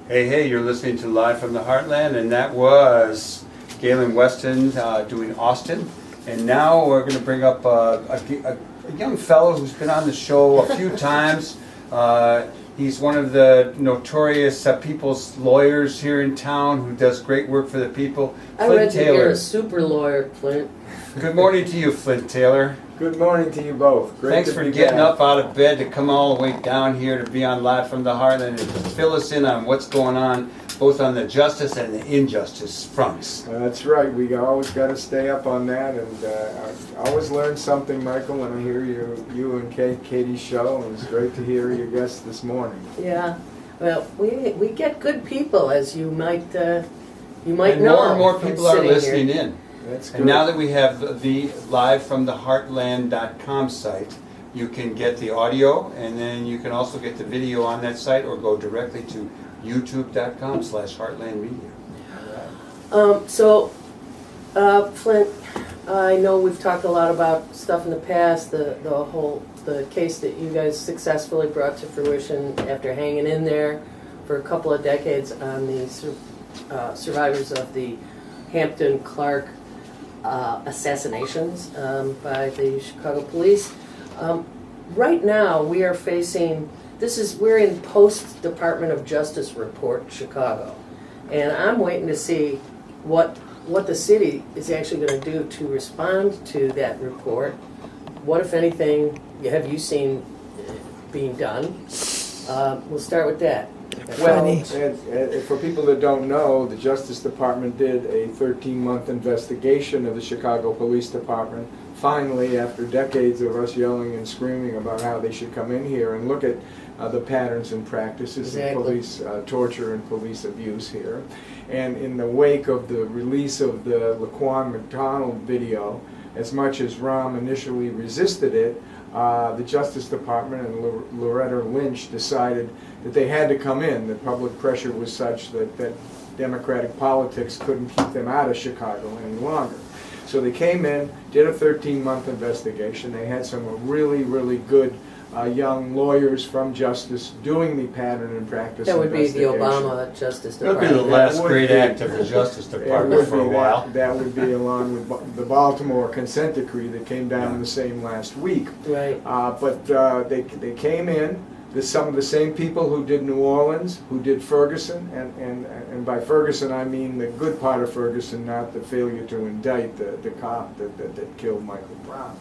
Hey, you're listening to Live from the Heartland, and that was Galen Weston doing Austin. And now we're going to bring up a young fellow who's been on the show a few times. He's one of the notorious people's lawyers here in town who does great work for the people. Flint Taylor. You're a super lawyer, Flint. Good morning to you, Flint Taylor. Good morning to you both. Thanks for getting up out of bed to come all the way down here to be on Live from the Heartland and to fill us in on what's going on, both on the justice and the injustice fronts. That's right. We always got to stay up on that, and I always learn something, Michael, when I hear you and Katie's show. And it's great to hear your guest this morning. Yeah. Well, we get good people, as you might know. And more and more people are listening in. That's good. And now that we have the livefromtheheartland.com site, you can get the audio, and then you can also get the video on that site, or go directly to youtube.com/heartlandmedia. Flint, I know we've talked a lot about stuff in the past, the case that you guys successfully brought to fruition after hanging in there for a couple of decades on the survivors of the Hampton Clark assassinations by the Chicago police. Right now we are facing, we're in post-Department of Justice report Chicago, and I'm waiting to see what the city is actually going to do to respond to that report. What, if anything, have you seen being done? We'll start with that. Well, for people that don't know, the Justice Department did a 13-month investigation of the Chicago Police Department. Finally, after decades of us yelling and screaming about how they should come in here and look at the patterns and practices of police torture and police abuse here. And in the wake of the release of the Laquan McDonald video, as much as Rahm initially resisted it, the Justice Department and Loretta Lynch decided that they had to come in. The public pressure was such that Democratic politics couldn't keep them out of Chicago any longer. So they came in, did a 13-month investigation. They had some really, really good young lawyers from Justice doing the pattern and practice that would be the investigation. Obama Justice That would Department. be the last great act of the Justice Department for a while. That would be along with the Baltimore consent decree that came down in the same last week. Right. But they came in. Some of the same people who did New Orleans, who did Ferguson, and by Ferguson I mean the good part of Ferguson, not the failure to indict the cop that killed Michael Brown.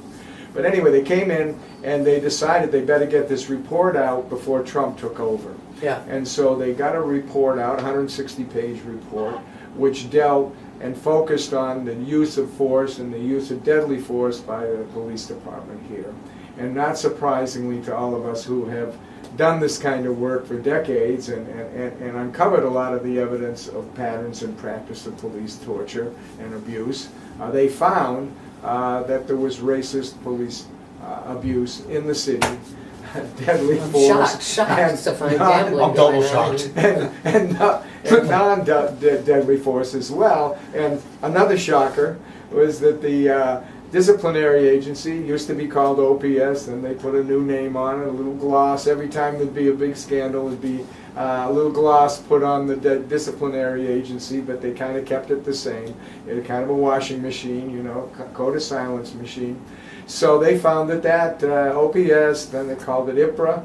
But anyway, they came in and they decided they better get this report out before Trump took over. Yeah. And so they got a report out, a 160-page report, which dealt and focused on the use of force and the use of deadly force by the police department here. And not surprisingly to all of us who have done this kind of work for decades and uncovered a lot of the evidence of patterns and practice of police torture and abuse, they found that there was racist police abuse in the city, deadly force. Shocked to find gambling. I'm double shocked. And non-deadly force as well. And another shocker was that the disciplinary agency used to be called OPS, and they put a new name on it, a little gloss. Every time there'd be a big scandal, there'd be a little gloss put on the disciplinary agency, but they kind of kept it the same. It was kind of a washing machine, you know, code of silence machine. So they found that OPS, then they called it IPRA,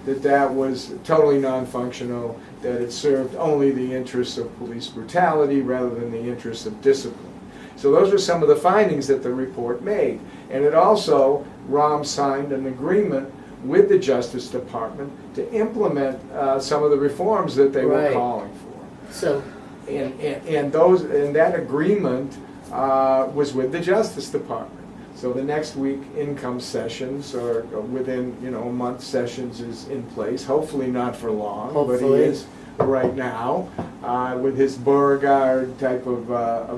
that was totally non-functional, that it served only the interests of police brutality rather than the interests of discipline. So those were some of the findings that the report made. And it also, Rahm signed an agreement with the Justice Department to implement some of the reforms that they were calling for. So, and that agreement was with the Justice Department. So the next week income sessions, or within a month sessions, is in place. Hopefully not for long, but he is right now, with his Beauregard type of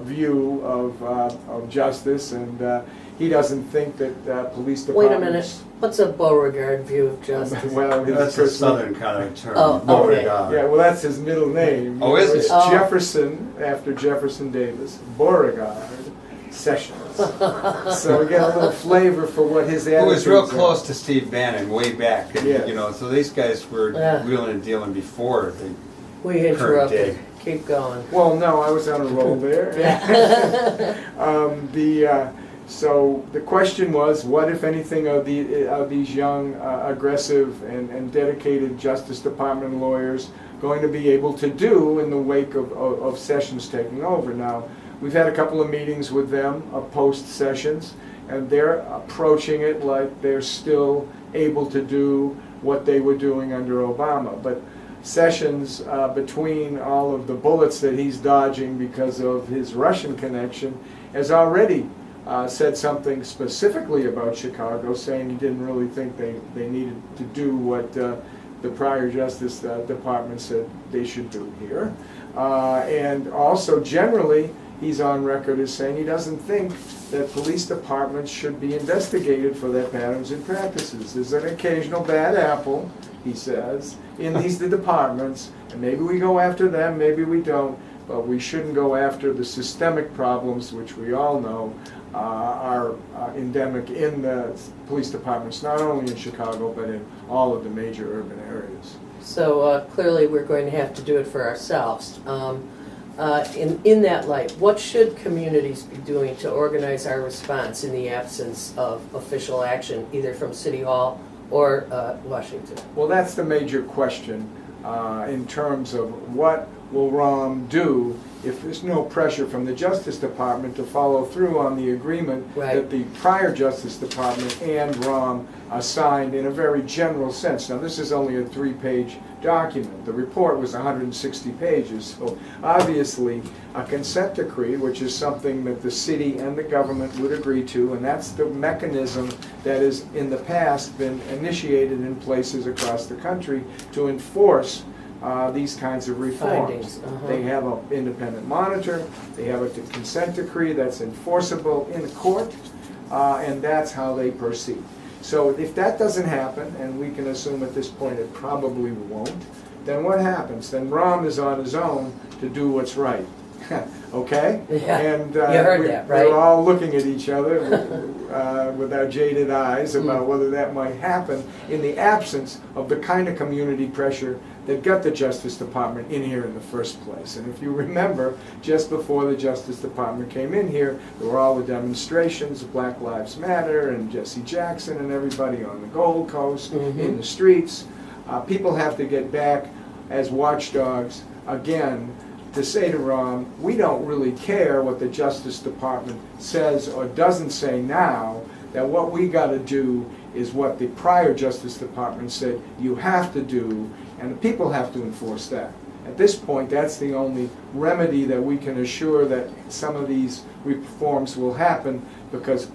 view of justice, and he doesn't think that police departments... Wait a minute, what's a Beauregard view of justice? Well, that's a southern kind of term. Oh, okay. Yeah, well, that's his middle name. Oh, is it? It's Jefferson, after Jefferson Davis, Beauregard Sessions. So we get a little flavor for what his attitude is. Who was real close to Steve Bannon way back. And, Yes. so these guys were wheeling and dealing before they We day. interrupted. Keep going. Well, no, I was on a roll there. So the question was, what, if anything, are these young, aggressive, and dedicated Justice Department lawyers going to be able to do in the wake of Sessions taking over? Now, we've had a couple of meetings with them, post-Sessions, and they're approaching it like they're still able to do what they were doing under Obama. But Sessions, between all of the bullets that he's dodging because of his Russian connection, has already said something specifically about Chicago, saying he didn't really think they needed to do what the prior Justice Department said they should do here. And also, generally, he's on record as saying he doesn't think that police departments should be investigated for their patterns and practices. There's an occasional bad apple, he says, in these departments, and maybe we go after them, maybe we don't, but we shouldn't go after the systemic problems, which we all know are endemic in the police departments, not only in Chicago, but in all of the major urban areas. So clearly we're going to have to do it for ourselves. In that light, what should communities be doing to organize our response in the absence of official action, either from City Hall or Washington? Well, that's the major question in terms of what will ROM do if there's no pressure from the Justice Department to follow through on the agreement that the prior Justice Department and ROM signed in a very general sense. Now, this is only a 3-page document. The report was 160 pages, so obviously a consent decree, which is something that the city and the government would agree to, and that's the mechanism that has in the past been initiated in places across the country to enforce these kinds of reforms. They have an independent monitor, they have a consent decree that's enforceable in court, and that's how they proceed. So if that doesn't happen, and we can assume at this point it probably won't, then what happens? Then ROM is on his own to do what's right. Okay? Yeah, and you heard that, right? We're all looking at each other with our jaded eyes about whether that might happen in the absence of the kind of community pressure that got the Justice Department in here in the first place. And if you remember, just before the Justice Department came in here, there were all the demonstrations, Black Lives Matter and Jesse Jackson and everybody on the Gold Coast, in the streets. People have to get back as watchdogs again to say to ROM, we don't really care what the Justice Department says or doesn't say now, that what we got to do is what the prior Justice Department said you have to do, and the people have to enforce that. At this point, that's the only remedy that we can assure that some of these reforms will happen, because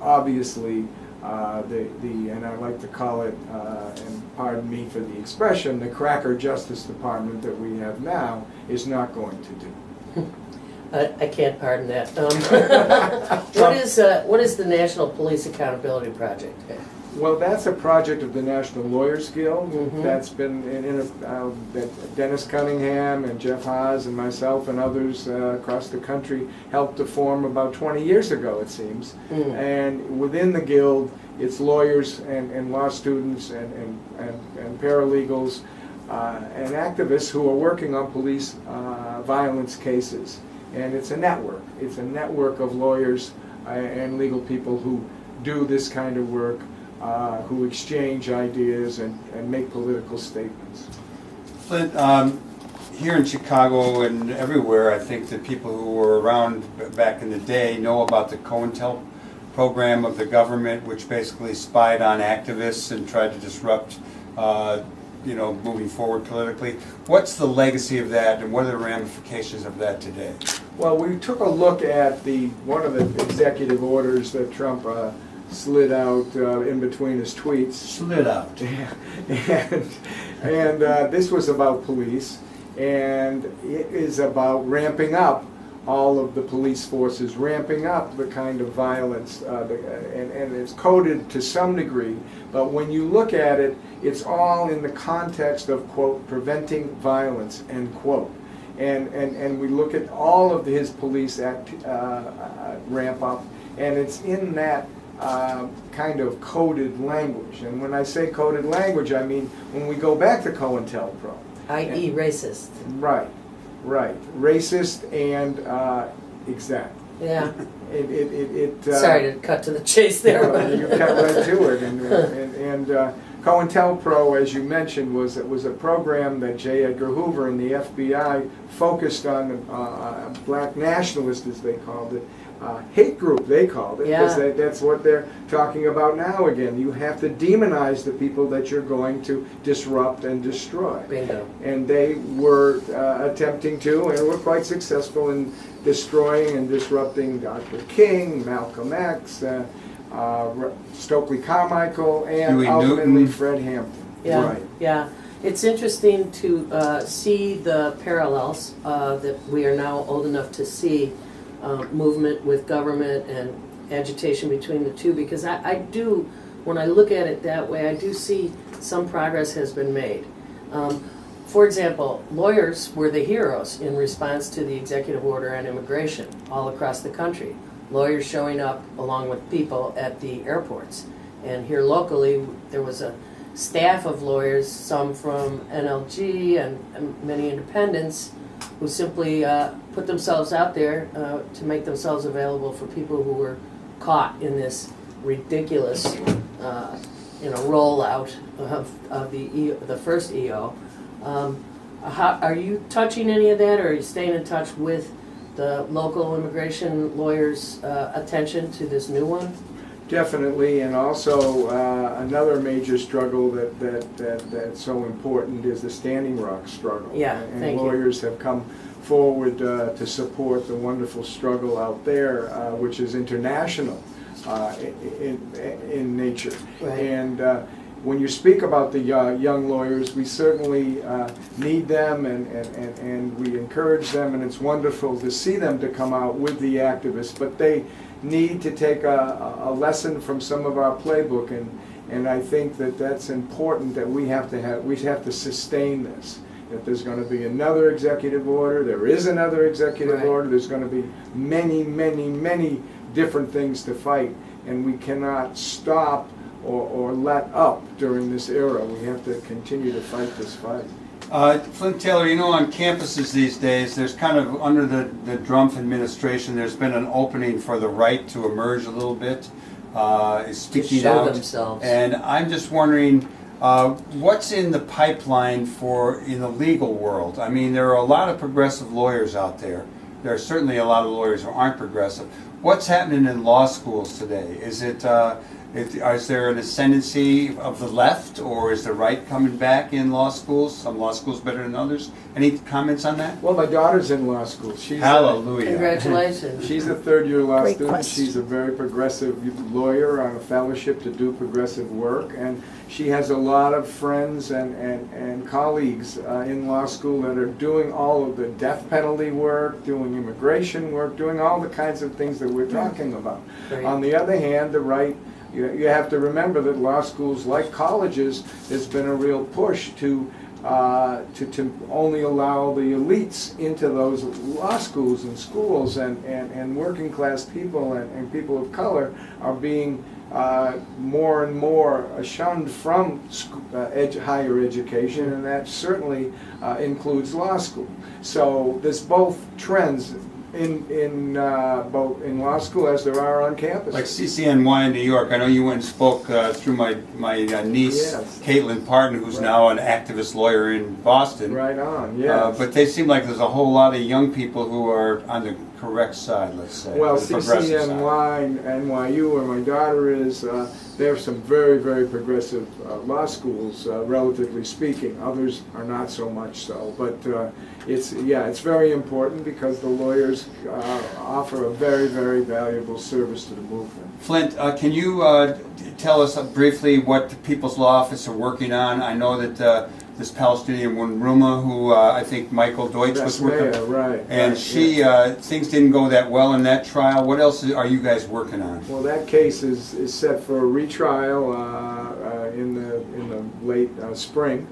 obviously and I like to call it, and pardon me for the expression, the cracker Justice Department that we have now is not going to do. I can't pardon that. What is the National Police Accountability Project? Well, that's a project of the National Lawyers Guild. That's been that Dennis Cunningham and Jeff Haas and myself and others across the country helped to form about 20 years ago, it seems. And within the guild, it's lawyers and law students and paralegals and activists who are working on police violence cases. And it's a network. It's a network of lawyers and legal people who do this kind of work, who exchange ideas and make political statements. Flint, here in Chicago and everywhere, I think the people who were around back in the day know about the COINTEL program of the government, which basically spied on activists and tried to disrupt moving forward politically. What's the legacy of that, and what are the ramifications of that today? Well, we took a look at one of the executive orders that Trump slid out in between his tweets. Slid out. and this was about police, and it is about ramping up all of the police forces, ramping up the kind of violence, and it's coded to some degree, but when you look at it, it's all in the context of, quote, preventing violence, end quote. And we look at all of his police ramp up, and it's in that kind of coded language. And when I say coded language, I mean when we go back to COINTELPRO. i.e. racist. Right, right. Racist and exact. Yeah. It Sorry to cut to the chase there. well, you cut right to it. And COINTELPRO, as you mentioned, was a program that J. Edgar Hoover and the FBI focused on black nationalists, as they called it. Hate group, they called it, because Yeah. that's what they're talking about now again. You have to demonize the people that you're going to disrupt and destroy. Bingo. And they were attempting to, and were quite successful in destroying and disrupting Dr. King, Malcolm X, Stokely Carmichael, and Huey ultimately Newton. Fred Hampton. Yeah, Right. yeah. It's interesting to see the parallels that we are now old enough to see movement with government and agitation between the two, because I do, when I look at it that way, I do see some progress has been made. For example, lawyers were the heroes in response to the executive order on immigration all across the country. Lawyers showing up along with people at the airports. And here locally, there was a staff of lawyers, some from NLG and many independents, who simply put themselves out there to make themselves available for people who were caught in this ridiculous rollout of the first EO. Are you touching any of that, or are you staying in touch with the local immigration lawyers' attention to this new one? Definitely, and also another major struggle that's so important is the Standing Rock struggle. Yeah, and thank you. lawyers have come forward to support the wonderful struggle out there, which is international in nature. Right. And when you speak about the young lawyers, we certainly need them, and we encourage them, and it's wonderful to see them to come out with the activists, but they need to take a lesson from some of our playbook, and I think that's important, that we have to sustain this. If there's going to be another executive order, there is another executive Right. order, there's going to be many, many, many different things to fight, and we cannot stop or let up during this era. We have to continue to fight this fight. Flint Taylor, on campuses these days, there's kind of, under the Drumpf administration, there's been an opening for the right to emerge a little bit, speaking show out. themselves. And I'm just wondering, what's in the pipeline in the legal world? I mean, there are a lot of progressive lawyers out there. There are certainly a lot of lawyers who aren't progressive. What's happening in law schools today? Is there an ascendancy of the left, or is the right coming back in law schools? Some law schools better than others? Any comments on that? Well, my daughter's in law school. Hallelujah. Congratulations. She's a third-year law Great student. question. She's a very progressive lawyer on a fellowship to do progressive work, and she has a lot of friends and colleagues in law school that are doing all of the death penalty work, doing immigration work, doing all the kinds of things that we're talking about. Great. On the other hand, the right, you have to remember that law schools, like colleges, there's been a real push to only allow the elites into those law schools and schools, and working class people and people of color are being more and more shunned from higher education, and that certainly includes law school. So there's both trends in law school as there are on campus. Like CCNY in New York, I know you went and spoke through my niece, Yes. Caitlin Parton, who's now an activist lawyer in Boston. Right on, yes. But they seem like there's a whole lot of young people who are on the correct side, let's say. Well, the progressive side. CCNY, NYU, where my daughter is, there are some very, very progressive law schools, relatively speaking. Others are not so much so. But it's very important because the lawyers offer a very, very valuable service to the movement. Flint, can you tell us briefly what the People's Law Office are working on? I know that this Palestinian woman, Ruma, who I think Michael Deutsch was working Mayor, right. and right, she, yeah. things didn't go that well in that trial. What else are you guys working on? Well, that case is set for a retrial in the late spring.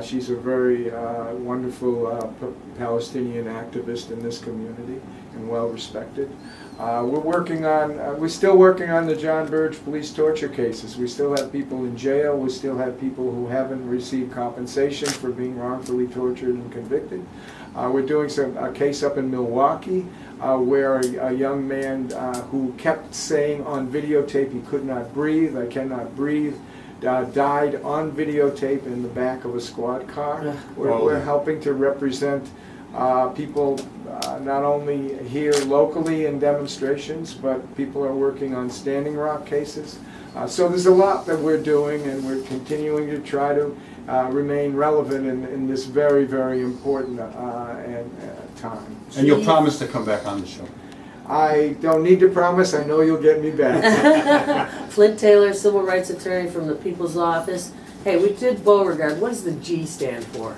She's a very wonderful Palestinian activist in this community and well respected. We're still working on the John Burge police torture cases. We still have people in jail. We still have people who haven't received compensation for being wrongfully tortured and convicted. We're doing a case up in Milwaukee where a young man who kept saying on videotape he could not breathe, I cannot breathe, died on videotape in the back of a squad car. We're helping to represent people not only here locally in demonstrations, but people are working on Standing Rock cases. So there's a lot that we're doing, and we're continuing to try to remain relevant in this very, very important time. And you'll promise to come back on the show. I don't need to promise. I know you'll get me back. Flint Taylor, civil rights attorney from the People's Office. Hey, we did Beauregard. What does the G stand for?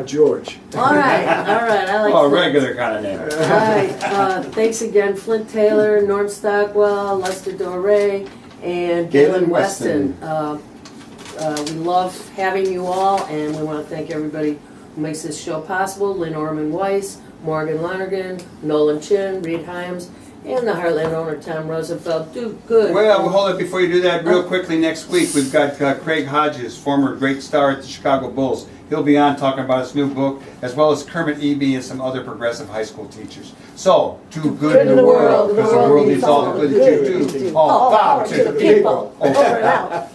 George. All right, I like Oh, a Flint. regular kind of name. All right, thanks again, Flint Taylor, Norm Stockwell, Lester Doré, and Galen Weston. We love having you all, and we want to thank everybody who makes this show possible. Lynn Orman Weiss, Morgan Lonergan, Nolan Chin, Reed Hyams, and the Heartland owner, Tom Rosenfeld. Do good. Well, hold it before you do that real quickly. Next week, we've got Craig Hodges, former great star at the Chicago Bulls. He'll be on talking about his new book, as well as Kermit Eby and some other progressive high school teachers. So, do good in the world, because the world needs all the good that you do. All power to the people. Over and out.